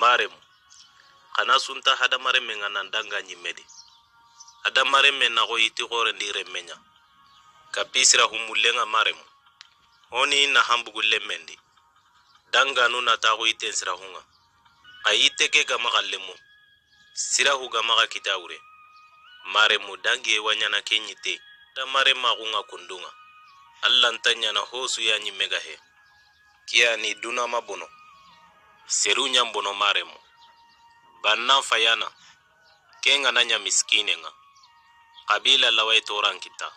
maremu kana sunta hada maremme nganandanga nyimedi hada maremme na go iti gore ndire menya kapisira humullenga maremu oni na hambugulle mendi danga nuna ta go itensira hunga ayiteke ga magallemu sirahu ga maga kitawure maremu dangi wanyana kenyite da marema gunga kundunga Allah ntanya na hosu ya nyimega he kia ni duna mabono seru nyambono maremu banna fayana kenga nanya miskine nga kabila lawai toran kita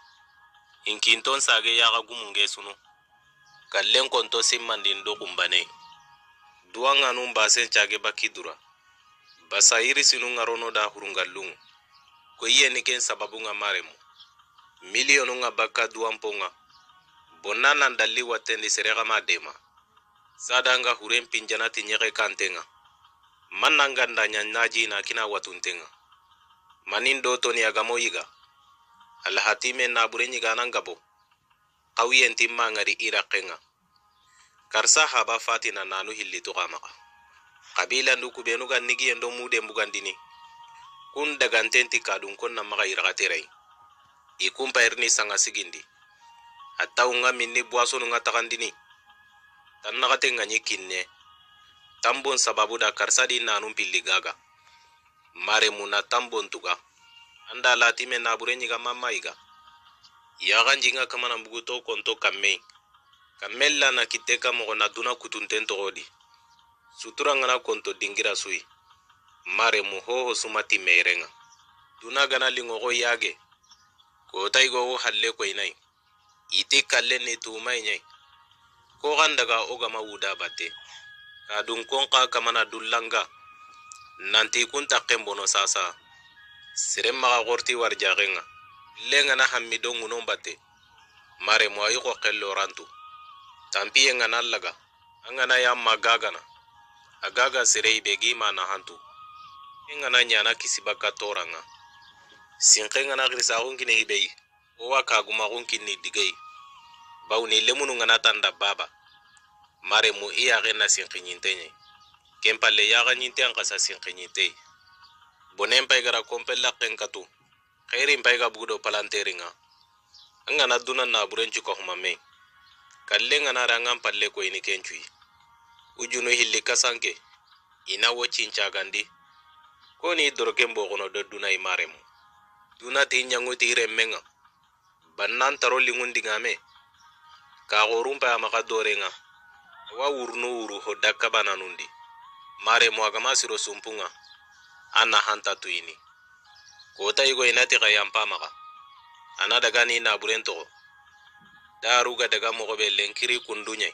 inkinton sage yaga gumunge sunu kallen konto simmandin do kumbane duwanga num basen chage bakidura basa iri sinu ngarono da hurungallungu ko yeni ken sababu nga maremu milionu nga baka duwamponga bonana ndali watendi serega madema sadanga huren pinjanati nyeke kantenga mananga ndanya naji na kina watuntenga manindo toni agamoyiga alhatime na burenyi ganangabo qawiyen timma ngari irakenga karsa haba fatina nanu hilli to kamaka kabila nduku benuga nigi endo mude mbugandini kun daga ntenti kadun konna maka iragaterai ikumpa erni sanga sigindi hatta unga minni buasonu nga takandini tan nagatenga nyikinne tambon sababu da karsadi nanum pilli gaga maremu na tambon tuga anda latime na burenyi ga mamaiga yaga njinga kama na mbuguto konto kamella na kiteka mo na duna kutunten togodi sutura ngana konto dingira sui maremu ho sumati merenga duna gana lingo go yage ko tay go halle ko inai ite kalle ne tumai nyai ko gandaga ogama wuda batte kadun konka kamana dullanga nanti kunta kembono sasa siremma gorti warjagenga lenga na hammido ngunon batte mare mo ayi ko kello rantu tampi nga nallaga angana yamma gagana agaga sirei begi mana hantu ingana nyana kisibaka toranga sinkenga na grisa ungine hibei o waka guma ungini digei bawni lemunu ngana tanda baba mare mu iya gena sinkinyintenye kempalle ya ganyinte an kasa sinkinyinte bonem pay gara kompella kenkatu khairin pay ga budo palanteringa angana duna na burenchu ko humame kallenga na rangam palle ko ini kenchui ujuno hilli kasanke ina wo cinca gandi ko ni dorokembo gono do duna imaremu duna tinyango tire menga bannan taro lingundi ngame ka gorumpa amaka dorenga wa urno uru hodaka bananundi mare mo agama siro sumpunga ana hanta tuini ko tay go inati kayampa maka ana daga ni na burento daruga daga mo be lenkiri kundunya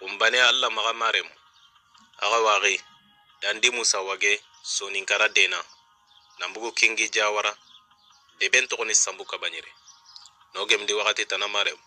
umbane Allah maka maremu aga wagi dandi musa wage soninkara dena nambugo kingi jawara de bento ni sambuka banyire no gemdi wakati tana maremu